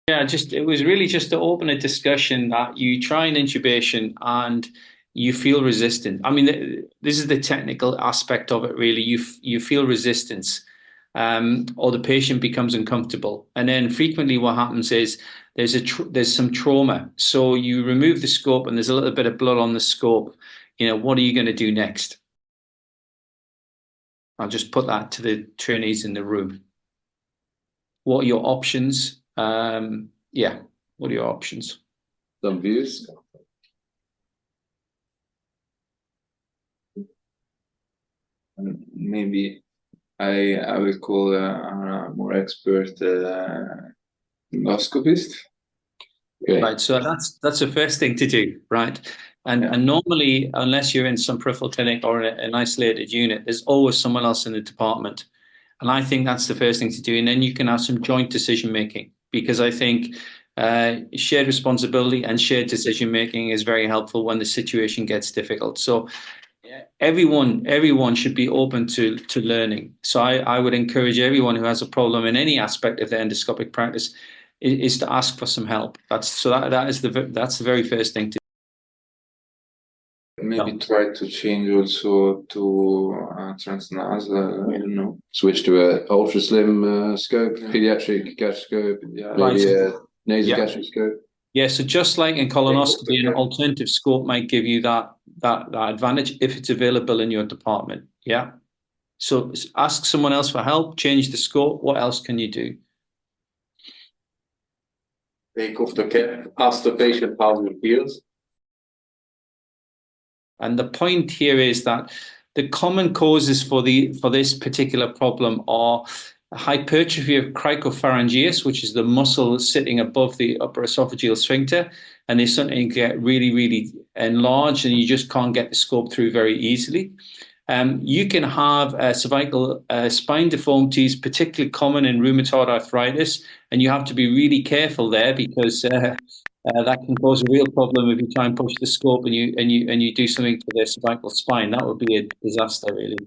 Yeah, it was really just to open a discussion that you try an intubation and you feel resistant. I mean, this is the technical aspect of it, really. You feel resistance, or the patient becomes uncomfortable, and then frequently what happens is there's some trauma. So you remove the scope, and there's a little bit of blood on the scope. What are you going to do next? I'll just put that to the trainees in the room. What are your options? Yeah. What are your options? Some views. Maybe I will call a more expert endoscopist. Okay. Right, so that's the first thing to do, right? And normally, unless you're in some peripheral clinic or an isolated unit, there's always someone else in the department. And I think that's the first thing to do. And then you can have some joint decision making, because I think shared responsibility and shared decision making is very helpful when the situation gets difficult. So everyone should be open to learning. So I would encourage everyone who has a problem in any aspect of their endoscopic practice is to ask for some help. That's the very first thing to maybe try to change also to transnasal. I don't know. Switch to a ultra slim scope, pediatric gastroscope, maybe a nasogastric scope. Yeah, so just like in colonoscopy, an alternative scope might give you that advantage if it's available in your department. Yeah. So ask someone else for help, change the scope. What else can you do? Take off the cap, ask the patient how he feels. And the point here is that the common causes for this particular problem are hypertrophy of cricopharyngeus, which is the muscle sitting above the upper esophageal sphincter, and they suddenly get really, really enlarged, and you just can't get the scope through very easily. You can have cervical spine deformities, particularly common in rheumatoid arthritis, and you have to be really careful there, because that can cause a real problem if you try and push the scope and you do something to the cervical spine. That would be a disaster, really.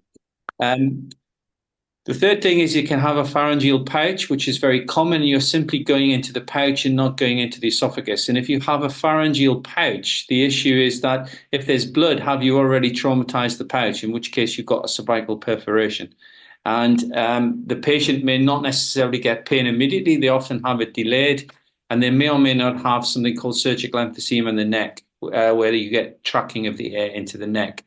The third thing is you can have a pharyngeal pouch, which is very common. You're simply going into the pouch and not going into the esophagus. And if you have a pharyngeal pouch, the issue is that if there's blood, have you already traumatized the pouch, in which case you've got a cervical perforation. And the patient may not necessarily get pain immediately. They often have it delayed, and they may or may not have something called surgical emphysema in the neck, where you get tracking of the air into the neck.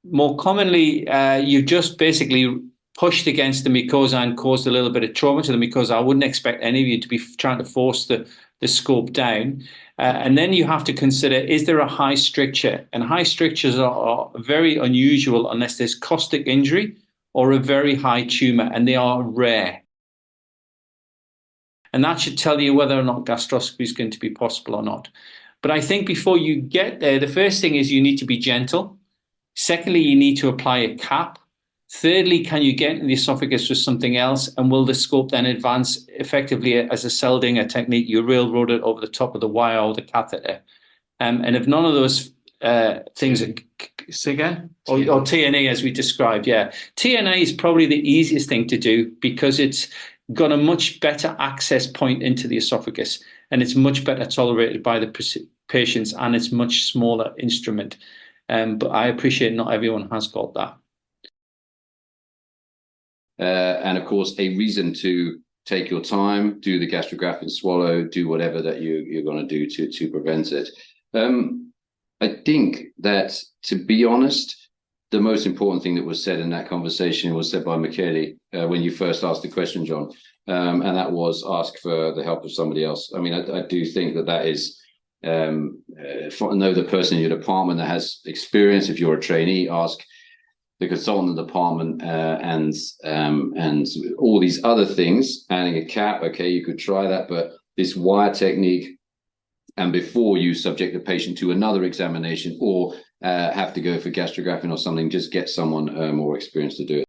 More commonly, you just basically pushed against the mucosa and caused a little bit of trauma to the mucosa. I wouldn't expect any of you to be trying to force the scope down. And then you have to consider, is there a high stricture? And high strictures are very unusual unless there's caustic injury or a very high tumor, and they are rare. And that should tell you whether or not gastroscopy is going to be possible or not. But I think before you get there, the first thing is you need to be gentle. Secondly, you need to apply a cap. Thirdly, can you get in the esophagus with something else? And will the scope then advance effectively as a Seldinger technique? You railroad it over the top of the wire or the catheter. And if none of those things are, say again? Or TNA, as we described, yeah. TNA is probably the easiest thing to do because it's got a much better access point into the esophagus, and it's much better tolerated by the patients, and it's much smaller instrument. But I appreciate not everyone has got that. And of course, a reason to take your time, do the gastrograph and swallow, do whatever that you're going to do to prevent it. I think that, to be honest, the most important thing that was said in that conversation was said by Michele when you first asked the question, John, and that was ask for the help of somebody else. I mean, I do think that is know the person in your department that has experience. If you're a trainee, ask the consultant in the department, and all these other things. Adding a cap, okay, you could try that, but this wire technique, and before you subject the patient to another examination or have to go for gastrographing or something, just get someone more experienced to do it.